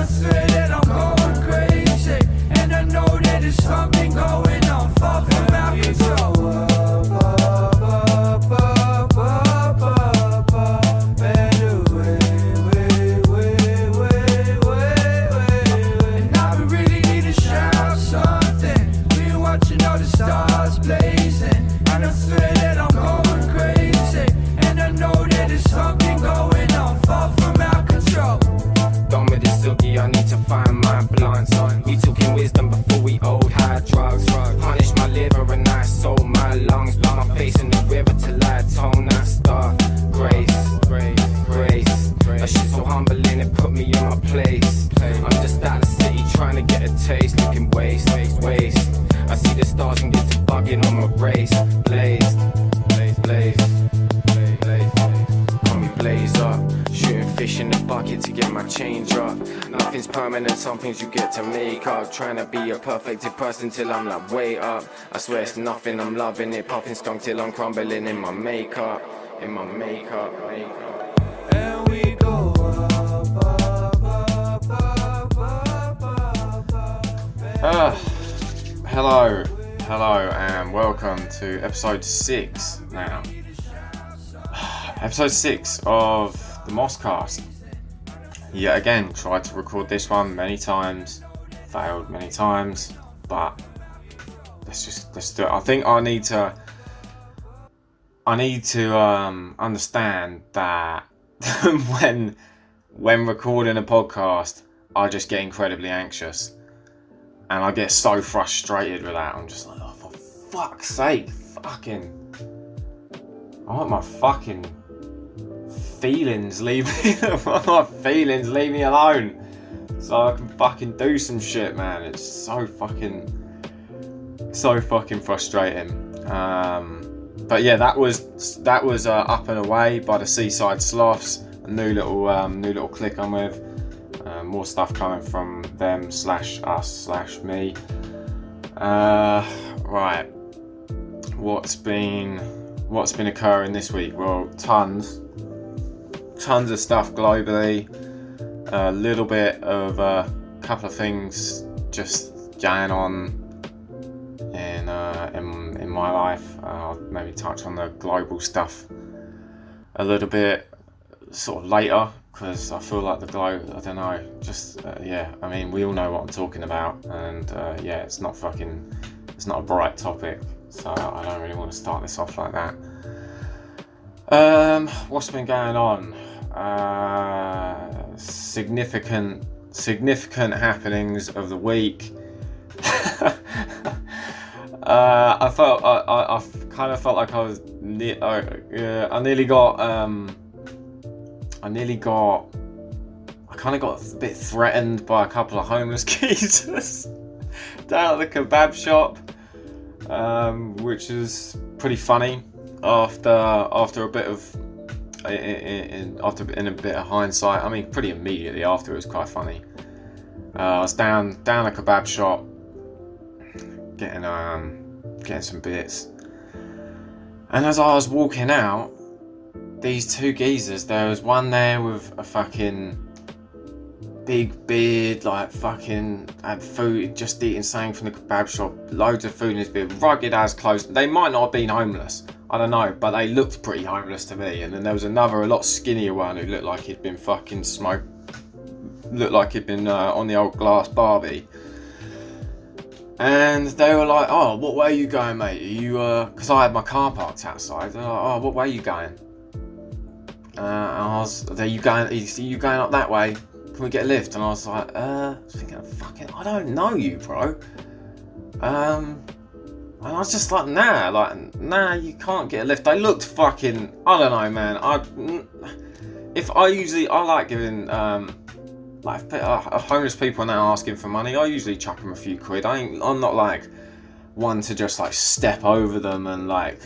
I swear that I'm going crazy, and I know that there's something going on far from out control. And I really need to shout something. We watching all the stars blazing, and I swear that I'm going crazy, and I know that there's something going on far from out control. Done with this silky, I need to find my blunts. We talking wisdom before we old hard drugs. Punish my liver and I sold my lungs. Put my face in the river till I atone that stuff. Grace, that shit so humbling, it put me in my place. I'm just out of the city trying to get a taste. Looking waste. I see the stars and get to bugging on my race. Blaze. Call me blaze up. Shooting fish in the bucket to get my change up. Nothing's permanent, some things you get to make up. Trying to be a perfected person till I'm like way up. I swear it's nothing, I'm loving it. Puffing skunk till I'm crumbling in my makeup. And we go Hello and welcome to episode 6 now. Episode 6 of the Moss-Cast. Yet again, tried to record this one many times, failed many times, but let's do it. I think I need to understand that when recording a podcast, I just get incredibly anxious. And I get so frustrated with that. I'm just like, oh, for fuck's sake, I want my fucking feelings leave me alone, so I can fucking do some shit, man. It's so fucking frustrating. But yeah, that was Up and Away by the Seaside Sloths, a new little clique I'm with. More stuff coming from them /us/me. Right, what's been occurring this week? Well, tons of stuff globally. A little bit of a couple of things just going on in my life. I'll maybe touch on the global stuff a little bit sort of later, because I feel like the globe, I don't know, I mean, we all know what I'm talking about, and it's not a bright topic, so I don't really want to start this off like that. What's been going on? Significant happenings of the week. I kind of felt like I was I kind of got a bit threatened by a couple of homeless geezers down at the kebab shop, which is pretty funny after a bit of in a bit of hindsight. I mean, pretty immediately after, it was quite funny. I was down a kebab shop getting some bits, and as I was walking out, these two geezers, there was one there with a fucking big beard, like fucking had food, just eating something from the kebab shop, loads of food in his beard, rugged as clothes. They might not have been homeless, I don't know, but they looked pretty homeless to me. And then there was another, a lot skinnier one who looked like he'd been fucking on the old glass Barbie. And they were like, "Oh, what way are you going, mate? Are you because I had my car parked outside. They're like, "Oh, what way are you going?" Are you going up that way? Can we get a lift? And I was like, thinking, fucking, I don't know you, bro. And I was just like, nah, you can't get a lift. They looked fucking, I don't know, man. I like giving, like, homeless people now asking for money, I usually chuck them a few quid. I'm not like one to just like step over them and like,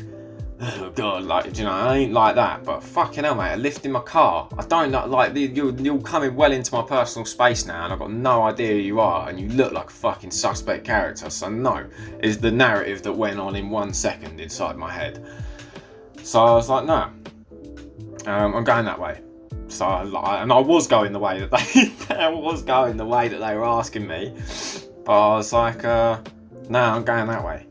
oh god, like, you know, I ain't like that. But fucking hell, mate, a lift in my car. I don't know, like, you're coming well into my personal space now, and I've got no idea who you are, and you look like a fucking suspect character. So no, is the narrative that went on in 1 second inside my head. So I was like, no, I'm going that way. So I was going the way that they were asking me, but I was like, no, I'm going that way.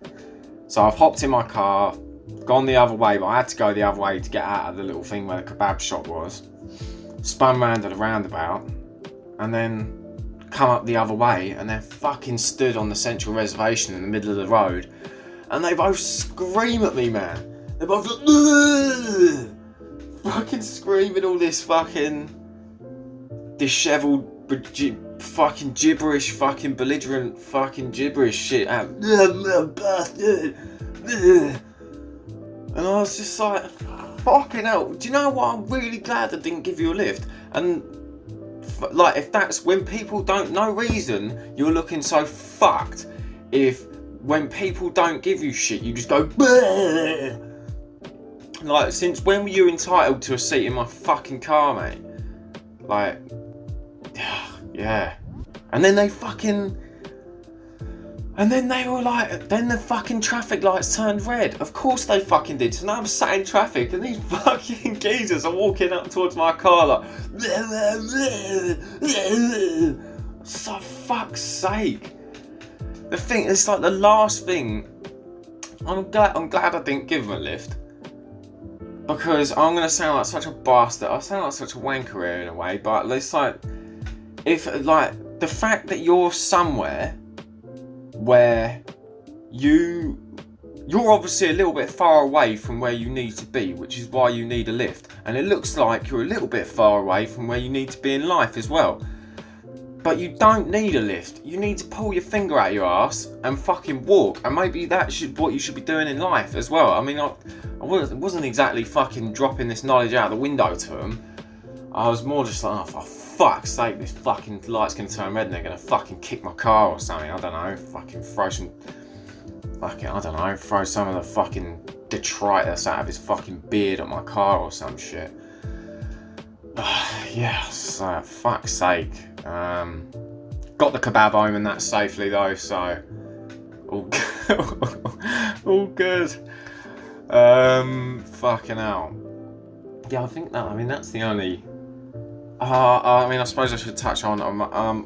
So I've hopped in my car, gone the other way, but I had to go the other way to get out of the little thing where the kebab shop was. Spun round at a roundabout, and then come up the other way, and they're fucking stood on the central reservation in the middle of the road, and they both scream at me, man. They're both like, ugh! Fucking screaming all this fucking dishevelled, fucking gibberish, fucking belligerent, fucking gibberish shit out. Bastard! And I was just like, fucking hell. Do you know what? I'm really glad I didn't give you a lift. And like, if that's when people don't, no reason you're looking so fucked. If when people don't give you shit, you just go, bleh! Like, since when were you entitled to a seat in my fucking car, mate? Like, yeah. And then they were like, then the fucking traffic lights turned red. Of course they fucking did. So now I'm sat in traffic and these fucking geezers are walking up towards my car like, so fuck's sake. The thing, it's like the last thing, I'm glad I didn't give them a lift. Because I'm going to sound like such a bastard. I sound like such a wanker here in a way, but it's like, if like the fact that you're somewhere where you're obviously a little bit far away from where you need to be, which is why you need a lift, and it looks like you're a little bit far away from where you need to be in life as well. But you don't need a lift. You need to pull your finger out your ass and fucking walk, and maybe that's what you should be doing in life as well. I mean, I wasn't exactly fucking dropping this knowledge out the window to them. I was more just like, oh, for fuck's sake, this fucking light's gonna turn red and they're gonna fucking kick my car or something. I don't know, fucking throw some of the fucking detritus out of his fucking beard at my car or some shit. Yeah, so fuck's sake. Got the kebab home and that safely though, so all good. Fucking hell. Yeah, I think that's the only. I suppose I should touch on.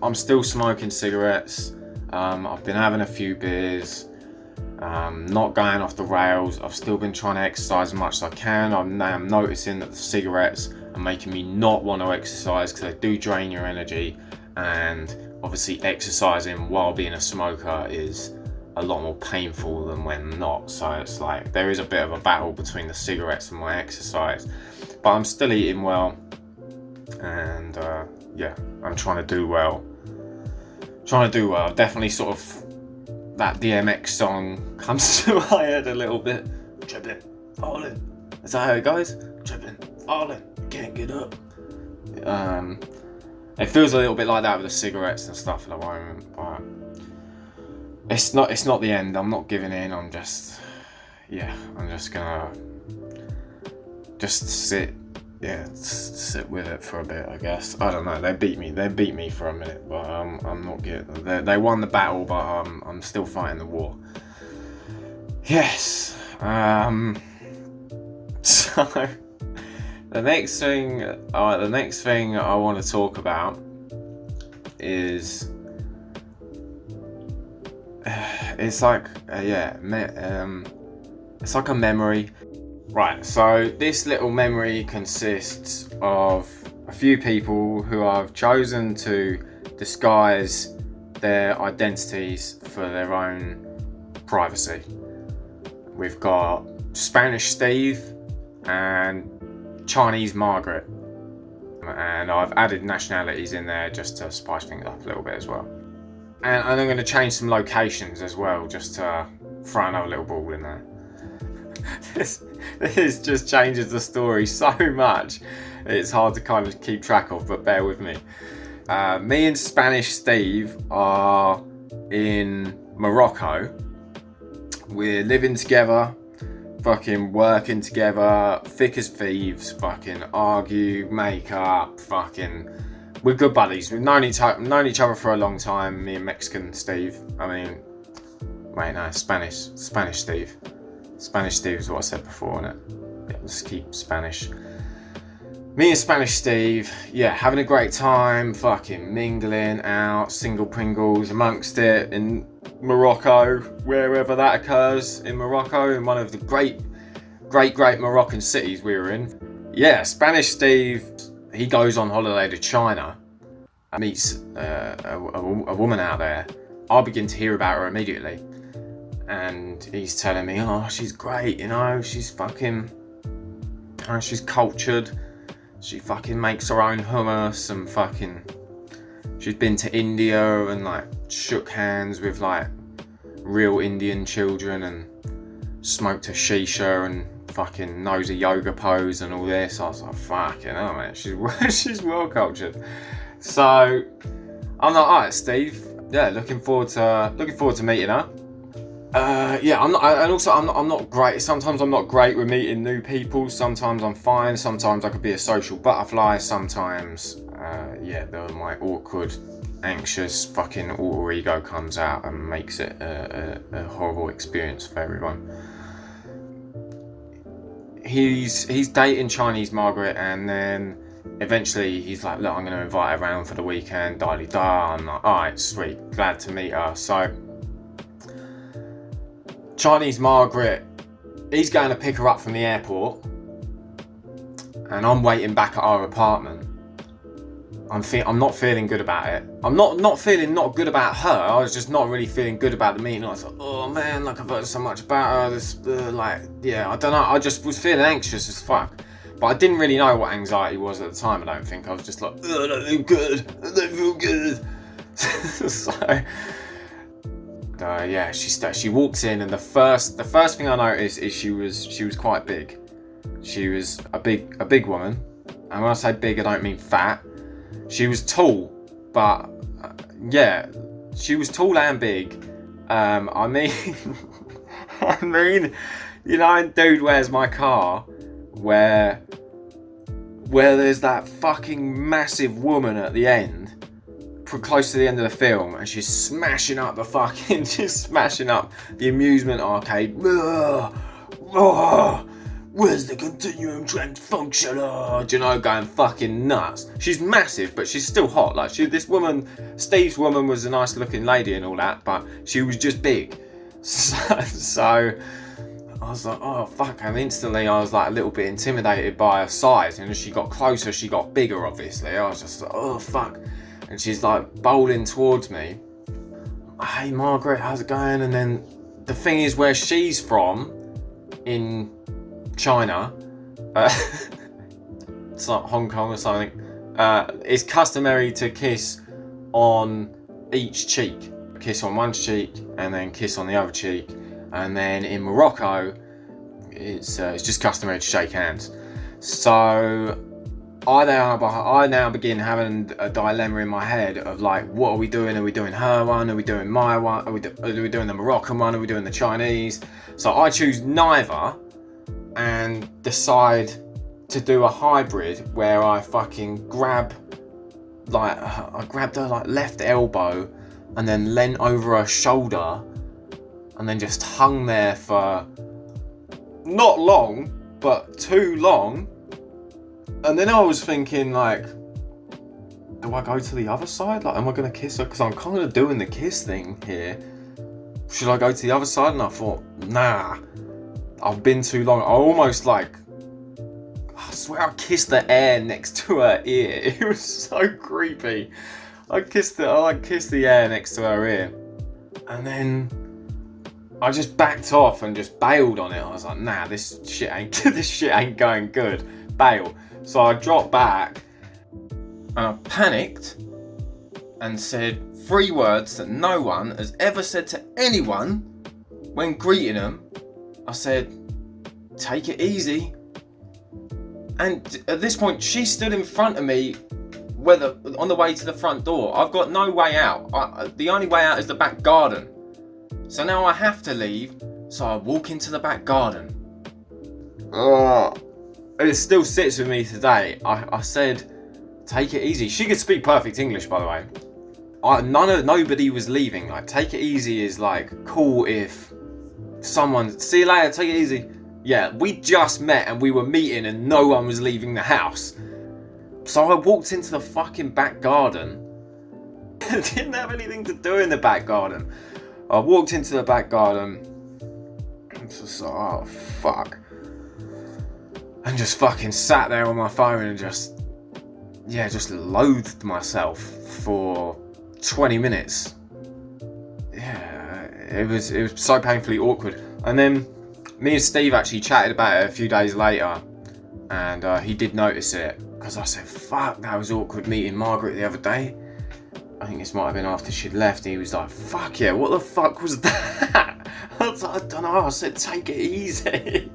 I'm still smoking cigarettes. I've been having a few beers. Not going off the rails. I've still been trying to exercise as much as I can. I'm noticing that the cigarettes are making me not want to exercise because they do drain your energy, and obviously exercising while being a smoker is a lot more painful than when not. So it's like there is a bit of a battle between the cigarettes and my exercise, but I'm still eating well, and yeah, I'm trying to do well. Definitely sort of that DMX song comes to my head a little bit. Tripping, falling. Is that how it goes? Tripping, falling, can't get up. It feels a little bit like that with the cigarettes and stuff at the moment, but it's not the end. I'm not giving in. I'm just gonna sit with it for a bit, I guess. I don't know. They beat me for a minute, but I'm not good. They won the battle, but I'm still fighting the war. Yes. So the next thing I want to talk about is it's like a memory. Right, so this little memory consists of a few people who have chosen to disguise their identities for their own privacy. We've got Spanish Steve and Chinese Margaret, and I've added nationalities in there just to spice things up a little bit as well. And I'm going to change some locations as well, just to throw another little ball in there. This just changes the story so much, it's hard to kind of keep track of, but bear with me. Me and Spanish Steve are in Morocco. We're living together, fucking working together, thick as thieves, fucking argue, make up, fucking... We're good buddies. We've known each other for a long time, me and Mexican Steve. Spanish Steve. Spanish Steve is what I said before, innit? Yeah, let's keep Spanish. Me and Spanish Steve, yeah, having a great time, fucking mingling out, single Pringles amongst it in Morocco, wherever that occurs in Morocco, in one of the great Moroccan cities we were in. Yeah, Spanish Steve, he goes on holiday to China, meets a woman out there. I begin to hear about her immediately, and he's telling me, oh, she's great, you know, she's fucking, she's cultured, she fucking makes her own hummus, and fucking, she's been to India and like shook hands with like real Indian children and smoked a shisha and fucking knows a yoga pose and all this. I was like, fucking hell, man, she's well cultured. So I'm like, alright, Steve. Yeah, looking forward to meeting her. Yeah, I'm not great. Sometimes I'm not great with meeting new people. Sometimes I'm fine. Sometimes I could be a social butterfly. Sometimes, yeah, my awkward, anxious, fucking alter ego comes out and makes it a horrible experience for everyone. He's dating Chinese Margaret, and then eventually he's like, look, I'm going to invite her around for the weekend, da-di-da. I'm like, alright, sweet, glad to meet her. So Chinese Margaret, he's going to pick her up from the airport, and I'm waiting back at our apartment. I'm not feeling good about it. I'm not feeling not good about her. I was just not really feeling good about the meeting. I was like, oh man, like I've heard so much about her. This, like, yeah, I don't know. I just was feeling anxious as fuck. But I didn't really know what anxiety was at the time, I don't think. I was just like, I don't feel good. I don't feel good. So, yeah, she walks in, and the first thing I noticed is she was quite big. She was a big woman. And when I say big, I don't mean fat. She was tall, but yeah, she was tall and big. I mean, you know, in Dude, Where's My Car, where there's that fucking massive woman at the end, close to the end of the film, and she's smashing up the amusement arcade. Where's the continuum trend functioner? Do you know, going fucking nuts. She's massive, but she's still hot. Like, Steve's woman was a nice looking lady and all that, but she was just big. So I was like, oh fuck, and instantly I was like a little bit intimidated by her size, and as she got closer, she got bigger, obviously. I was just like, oh fuck. And she's like bowling towards me. Hey Margaret, how's it going? And then the thing is, where she's from, in China, it's like Hong Kong or something, it's customary to kiss on each cheek. Kiss on one cheek and then kiss on the other cheek. And then in Morocco, it's just customary to shake hands. So I now begin having a dilemma in my head of like, what are we doing? Are we doing her one? Are we doing my one? Are we doing the Moroccan one? Are we doing the Chinese? So I choose neither, and decide to do a hybrid where I fucking grabbed her like left elbow and then leant over her shoulder and then just hung there for not long, but too long. And then I was thinking, like, do I go to the other side? Like, am I going to kiss her? Because I'm kind of doing the kiss thing here. Should I go to the other side? And I thought, nah, I've been too long. I almost like, I swear I kissed the air next to her ear. It was so creepy. I kissed the air next to her ear. And then I just backed off and just bailed on it. I was like, nah, this shit ain't going good. Bail. So I dropped back and I panicked and said 3 words that no one has ever said to anyone when greeting them. I said, take it easy. And at this point, she stood in front of me on the way to the front door. I've got no way out. The only way out is the back garden. So now I have to leave. So I walk into the back garden. It still sits with me today. I said, take it easy. She could speak perfect English, by the way. Nobody was leaving. Like, take it easy is like cool if someone, see you later, take it easy. Yeah, we just met and we were meeting and no one was leaving the house. So I walked into the fucking back garden. Didn't have anything to do in the back garden. I walked into the back garden. And just like, oh fuck. And just fucking sat there on my phone and just loathed myself for 20 minutes. Yeah, it was so painfully awkward. And then me and Steve actually chatted about it a few days later, and he did notice it, because I said, fuck, that was awkward meeting Margaret the other day. I think this might have been after she'd left. He was like, fuck yeah, what the fuck was that? I was like, I don't know. I said, take it easy.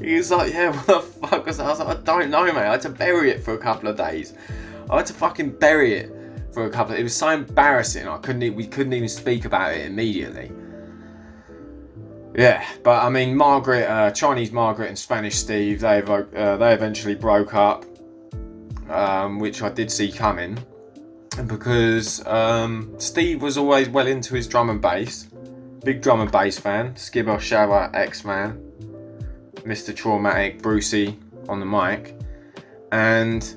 He was like, yeah, what the fuck was that? I was like, I don't know, mate. I had to bury it for a couple of days. I had to fucking bury it for a couple of... It was so embarrassing. We couldn't even speak about it immediately. Yeah, but I mean, Margaret, Chinese Margaret and Spanish Steve, they eventually broke up, which I did see coming, because Steve was always well into his drum and bass, big drum and bass fan, Skibber Shabba X-Man, Mr. Traumatic Brucey on the mic, and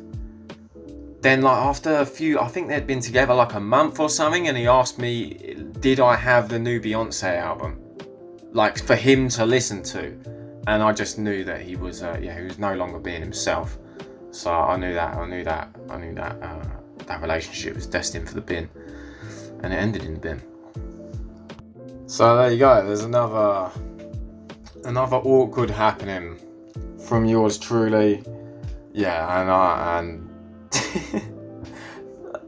then like after a few, I think they'd been together like a month or something, and he asked me, did I have the new Beyonce album? Like for him to listen to, and I just knew that he was he was no longer being himself. So I knew that that relationship was destined for the bin, and it ended in the bin. So there you go. There's another awkward happening from yours truly. Yeah, and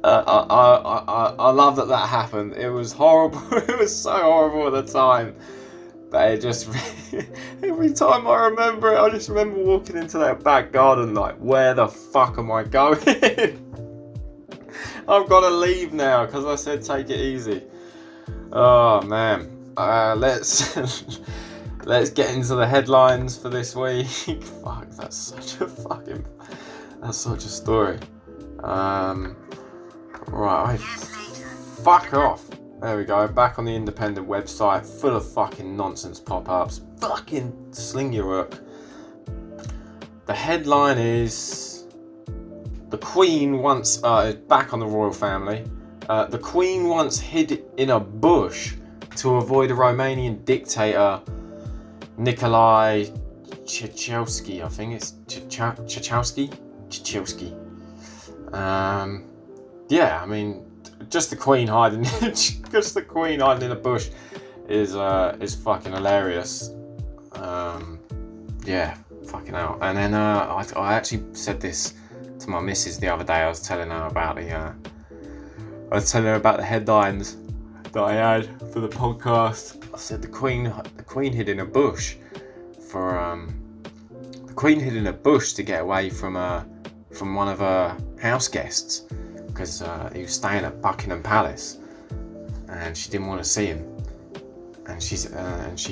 I love that happened. It was horrible. It was so horrible at the time. But it just, every time I remember it, I just remember walking into that back garden like, where the fuck am I going? I've got to leave now because I said take it easy. Oh man, let's get into the headlines for this week. Fuck, that's such a story. Right, fuck off. There we go, back on the independent website, full of fucking nonsense pop-ups. Fucking sling your hook. The headline is, the Queen once, back on the royal family, the Queen once hid in a bush to avoid a Romanian dictator, Nicolae Ceausescu, I think it's Ceausescu? Yeah, I mean, just the Queen hiding in a bush is fucking hilarious. Yeah, fucking hell. And then I actually said this to my missus the other day. I was telling her about the headlines that I had for the podcast. I said the Queen hid in a bush to get away from one of her house guests, because he was staying at Buckingham Palace and she didn't want to see him, and she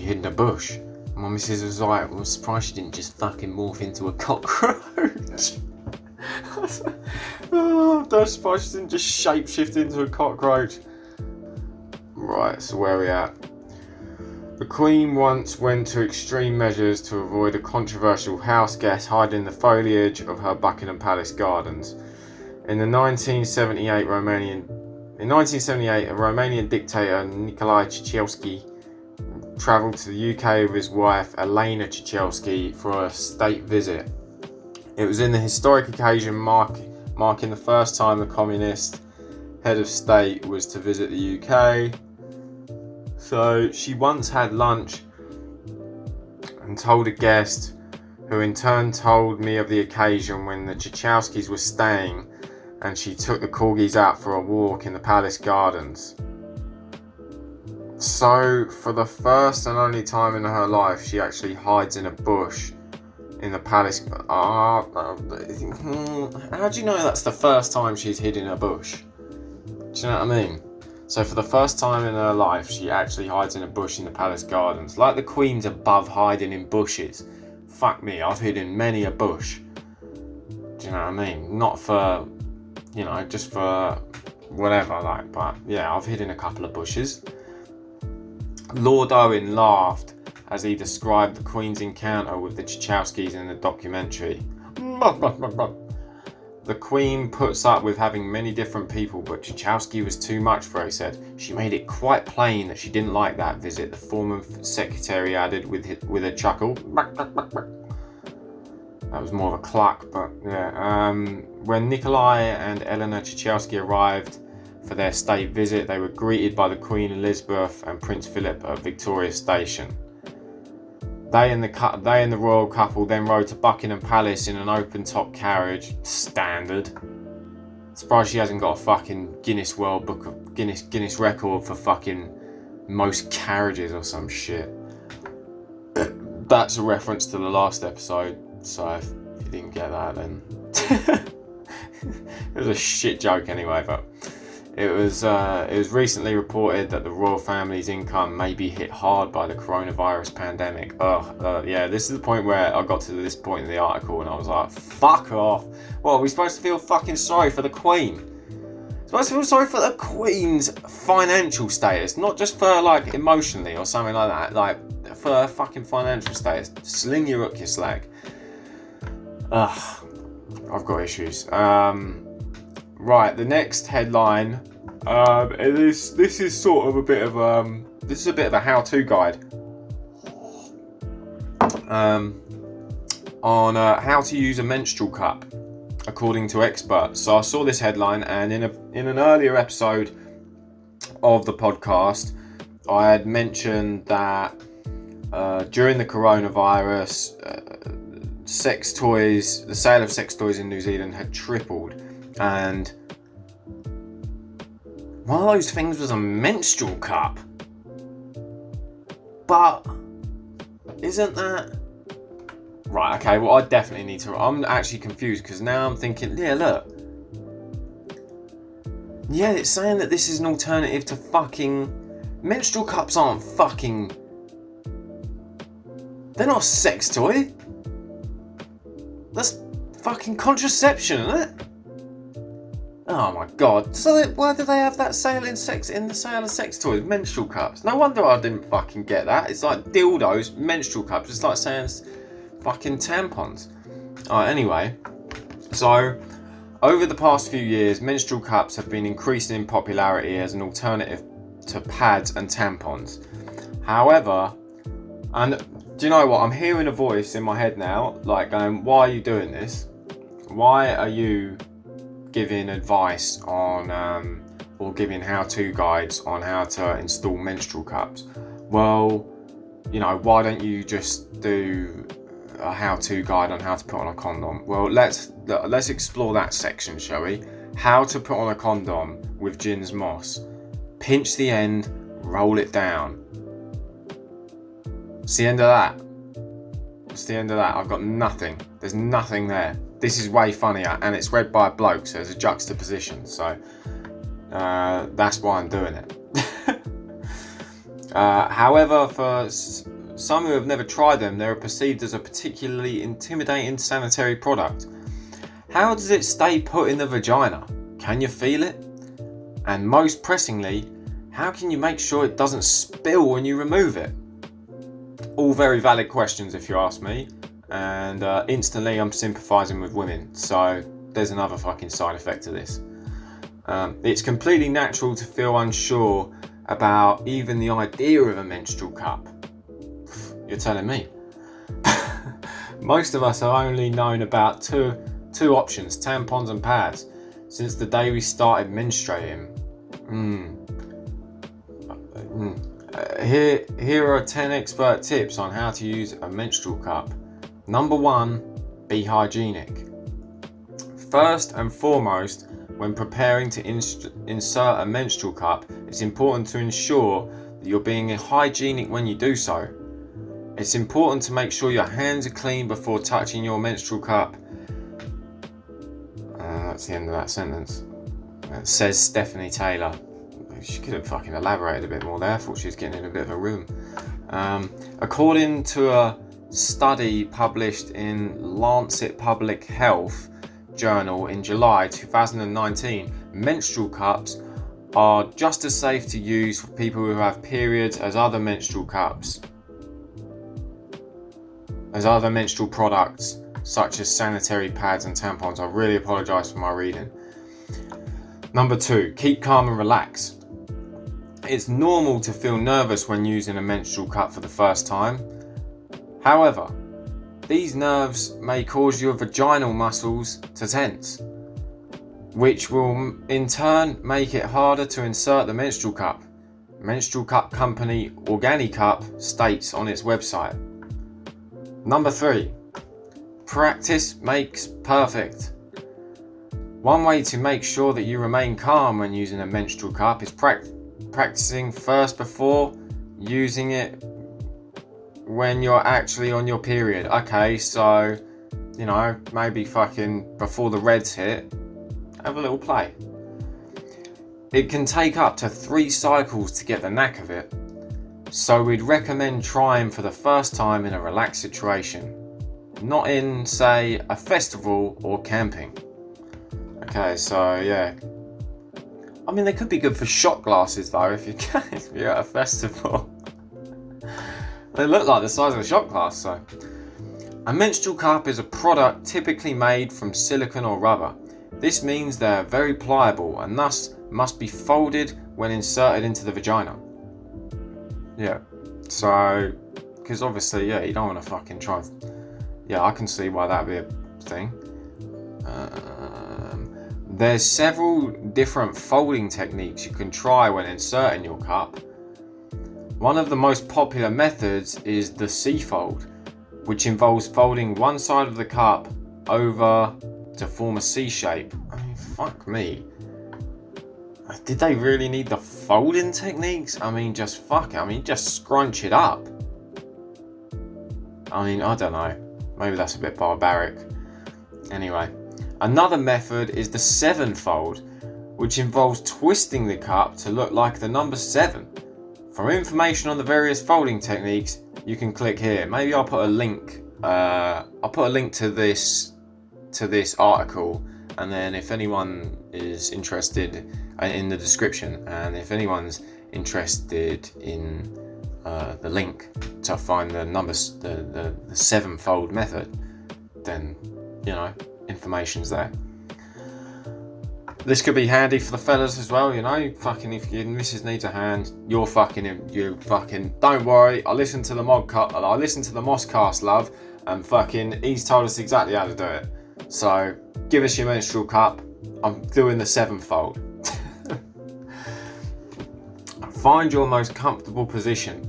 hid in a bush. My missus was like, I'm surprised she didn't just fucking morph into a cockroach. Oh, I'm surprised she didn't just shapeshift into a cockroach. Right, so where are we at? The Queen once went to extreme measures to avoid a controversial house guest hiding in the foliage of her Buckingham Palace gardens. In 1978, a Romanian dictator, Nicolae Ceausescu, travelled to the UK with his wife, Elena Ceausescu, for a state visit. It was in the historic occasion marking the first time the communist head of state was to visit the UK. So she once had lunch and told a guest, who in turn told me of the occasion when the Ceausescus were staying, and she took the corgis out for a walk in the palace gardens. So, for the first and only time in her life, she actually hides in a bush in the palace. How do you know that's the first time she's hid in a bush? Do you know what I mean? So, for the first time in her life, she actually hides in a bush in the palace gardens. Like the Queen's above hiding in bushes. Fuck me, I've hid in many a bush. Do you know what I mean? Not for, just for whatever, like, but yeah, I've hid in a couple of bushes. Lord Owen laughed as he described the Queen's encounter with the Ceausescus in the documentary. The The Queen puts up with having many different people, but Tchaikovsky was too much for her, he said. She made it quite plain that she didn't like that visit, the former secretary added with a chuckle. That was more of a cluck, but yeah. When Nikolai and Eleanor Tchaikovsky arrived for their state visit, they were greeted by the Queen Elizabeth and Prince Philip at Victoria Station. They and the royal couple then rode to Buckingham Palace in an open-top carriage. Standard. Surprised she hasn't got a fucking Guinness World Book of Guinness record for fucking most carriages or some shit. That's a reference to the last episode, so if you didn't get that, then it was a shit joke anyway. But it was recently reported that the royal family's income may be hit hard by the coronavirus pandemic. Yeah, this is the point where I got to this point in the article and I was like, fuck off. What, are we supposed to feel fucking sorry for the Queen? Supposed to feel sorry for the Queen's financial status, not just for like emotionally or something like that, like for her fucking financial status. Sling your hook, you slag. I've got issues. Right, the next headline. This is sort of a bit of a how-to guide on how to use a menstrual cup, according to experts. So I saw this headline, and in an earlier episode of the podcast, I had mentioned that during the coronavirus, the sale of sex toys in New Zealand had tripled. And one of those things was a menstrual cup. But isn't that... Right, okay, well I definitely need to... I'm actually confused because now I'm thinking, yeah, look. Yeah, it's saying that this is an alternative to fucking... Menstrual cups aren't fucking... They're not a sex toy. That's fucking contraception, isn't it? Oh my god. So why do they have that sale in the sale of sex toys? Menstrual cups. No wonder I didn't fucking get that. It's like dildos, menstrual cups. It's like saying fucking tampons. Anyway. So, over the past few years, menstrual cups have been increasing in popularity as an alternative to pads and tampons. However, and do you know what? I'm hearing a voice in my head now, like going, why are you doing this? Why are you giving advice on or giving how-to guides on how to install menstrual cups? Well, you know, why don't you just do a how-to guide on how to put on a condom? Well, let's explore that section, shall we? How to put on a condom with Jinz Moss. Pinch the end, roll it down. It's the end of that. It's the end of that. I've got nothing. There's nothing there. This is way funnier, and it's read by a bloke, so there's a juxtaposition. So that's why I'm doing it. However, for some who have never tried them, they are perceived as a particularly intimidating sanitary product. How does it stay put in the vagina? Can you feel it? And most pressingly, how can you make sure it doesn't spill when you remove it? All very valid questions if you ask me, and instantly I'm sympathising with women, so there's another fucking side effect to this. It's completely natural to feel unsure about even the idea of a menstrual cup. You're telling me. Most of us have only known about two options, tampons and pads, since the day we started menstruating. Here are 10 expert tips on how to use a menstrual cup. Number 1, be hygienic. First and foremost, when preparing to insert a menstrual cup, it's important to ensure that you're being hygienic when you do so. It's important to make sure your hands are clean before touching your menstrual cup. That's the end of that sentence. Says Stephanie Taylor. She could have fucking elaborated a bit more there. I thought she was getting in a bit of a room. According to a study published in Lancet Public Health journal in July 2019, menstrual cups are just as safe to use for people who have periods as other menstrual cups, as other menstrual products such as sanitary pads and tampons. I really apologise for my reading. Number 2, keep calm and relax. It's normal to feel nervous when using a menstrual cup for the first time. However, these nerves may cause your vaginal muscles to tense, which will in turn make it harder to insert the menstrual cup. Menstrual cup company Organicup states on its website. Number 3, practice makes perfect. One way to make sure that you remain calm when using a menstrual cup is practicing first before using it when you're actually on your period. Okay, so, you know, maybe fucking before the reds hit, have a little play. It can take up to 3 cycles to get the knack of it, so we'd recommend trying for the first time in a relaxed situation, not in, say, a festival or camping. Okay, so yeah. I mean, they could be good for shot glasses though, if you're at a festival. They look like the size of a shot glass, so. A menstrual cup is a product typically made from silicone or rubber. This means they're very pliable and thus must be folded when inserted into the vagina. Yeah, so, because obviously, yeah, you don't want to fucking try. Yeah, I can see why that'd be a thing. There's several different folding techniques you can try when inserting your cup. One of the most popular methods is the C-fold, which involves folding one side of the cup over to form a C shape. I mean, fuck me. Did they really need the folding techniques? I mean, just fuck it. I mean, just scrunch it up. I mean, I don't know. Maybe that's a bit barbaric. Anyway, another method is the 7-fold, which involves twisting the cup to look like the number 7. For information on the various folding techniques, you can click here. Maybe I'll put a link. I'll put a link to this article, and then if anyone is interested, in the description, and if anyone's interested in the link to find the numbers, the 7-fold method, then, you know, information's there. This could be handy for the fellas as well, you know. Fucking, if your missus needs a hand, you fucking don't worry. I listened to the Moss-Cast, love, and fucking he's told us exactly how to do it. So give us your menstrual cup. I'm doing the 7-fold. Find your most comfortable position.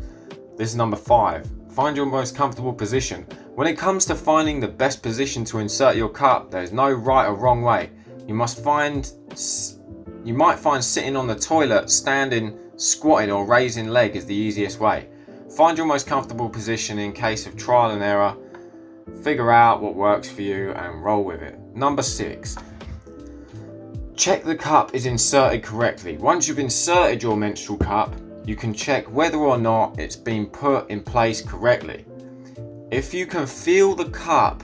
This is number 5. Find your most comfortable position. When it comes to finding the best position to insert your cup, there's no right or wrong way. You might find sitting on the toilet, standing, squatting or raising leg is the easiest way. Find your most comfortable position in case of trial and error. Figure out what works for you and roll with it. Number 6. Check the cup is inserted correctly. Once you've inserted your menstrual cup, you can check whether or not it's been put in place correctly. If you can feel the cup,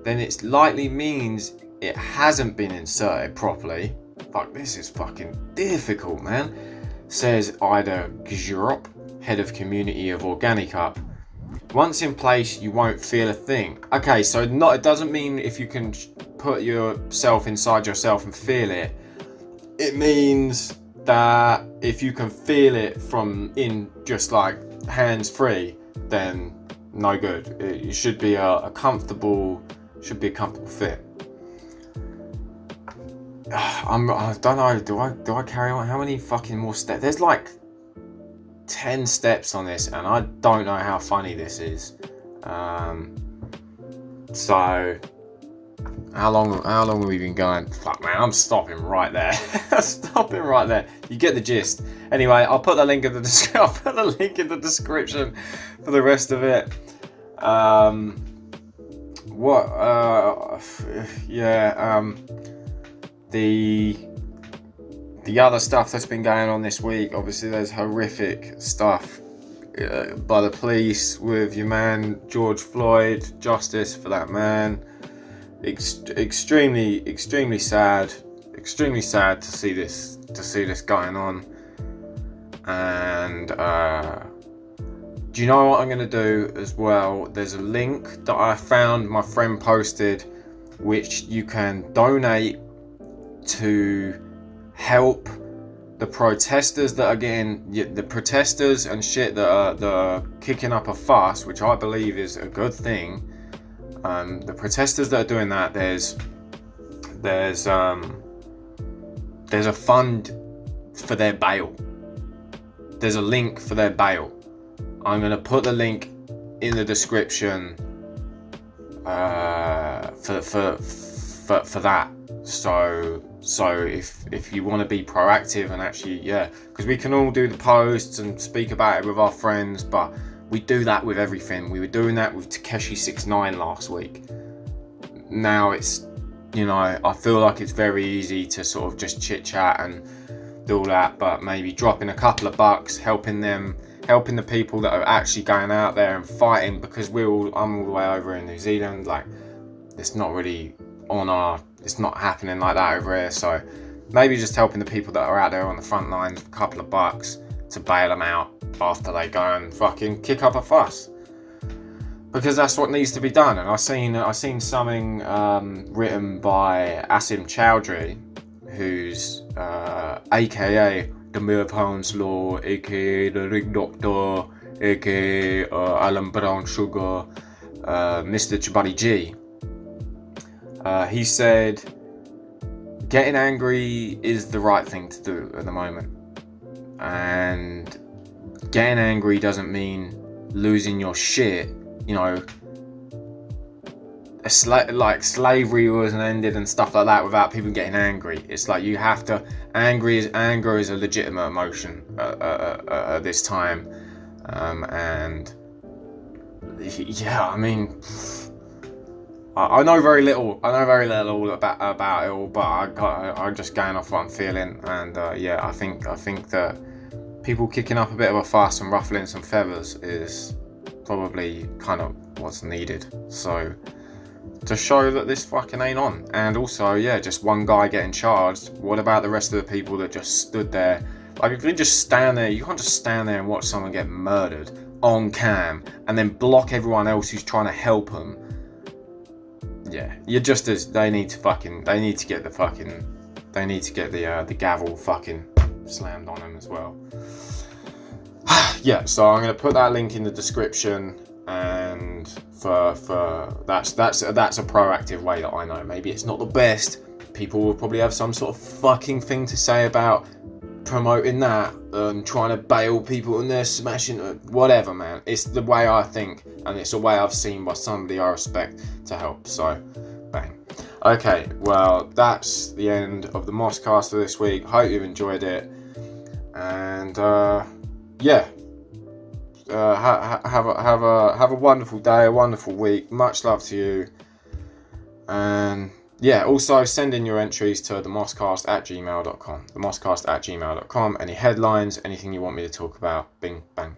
then it likely means it hasn't been inserted properly. Fuck, this is fucking difficult, man. Says Ida Gjurup, head of community of Organicup. Once in place, you won't feel a thing. Okay, so it doesn't mean if you can put yourself inside yourself and feel it. It means that if you can feel it from in just like hands free, then no good. It should be a comfortable fit. I don't know. Do I carry on? How many fucking more steps? There's like 10 steps on this, and I don't know how funny this is. So how long have we been going? Fuck, man, I'm stopping right there. Stopping right there. You get the gist. Anyway, I'll put the link in the description for the rest of it. The other stuff that's been going on this week, obviously there's horrific stuff by the police with your man George Floyd. Justice for that man. Extremely sad to see this going on, and Do you know what I'm going to do as well? There's a link that I found my friend posted, which you can donate to help the protesters that are the protesters and shit that are kicking up a fuss, which I believe is a good thing. The protesters that are doing that, there's a fund for their bail. There's a link for their bail. I'm going to put the link in the description for that. So if you want to be proactive and actually, because we can all do the posts and speak about it with our friends, but we do that with everything. We were doing that with Takeshi 69 last week. Now it's, I feel like it's very easy to sort of just chit chat and do all that, but maybe dropping a couple of bucks, helping the people that are actually going out there and fighting, because I'm all the way over in New Zealand. Like, it's not really it's not happening like that over here. So maybe just helping the people that are out there on the front lines with a couple of bucks to bail them out after they go and fucking kick up a fuss, because that's what needs to be done. And I seen something written by Asim Chowdhury, who's aka the Millpounds Law, aka the Rig Doctor, aka Alan Brown Sugar, Mr. Chibari G. He said getting angry is the right thing to do at the moment, and getting angry doesn't mean losing your shit. Like slavery wasn't ended and stuff like that without people getting angry. It's like you have to. Anger is a legitimate emotion at this time, and I mean, I know very little. About it all, but I'm just going off what I'm feeling, and I think that people kicking up a bit of a fuss and ruffling some feathers is probably kind of what's needed. So, to show that this fucking ain't on. And also, just one guy getting charged. What about the rest of the people that just stood there? Like, if you just stand there, you can't just stand there and watch someone get murdered on cam and then block everyone else who's trying to help them. You're just as, they need to get the gavel fucking slammed on them as well. So I'm going to put that link in the description, and for that's a proactive way that I know. Maybe it's not the best. People will probably have some sort of fucking thing to say about promoting that and trying to bail people and they're smashing whatever, man. It's the way I think, and it's a way I've seen by somebody I respect to help. So, bang. Okay, well, that's the end of the Moss-Cast for this week. Hope you've enjoyed it, and have a wonderful day, a wonderful week. Much love to you, and also send in your entries to the Moss-Cast@gmail.com. The Moss-Cast@gmail.com. Any headlines, anything you want me to talk about, bing, bang.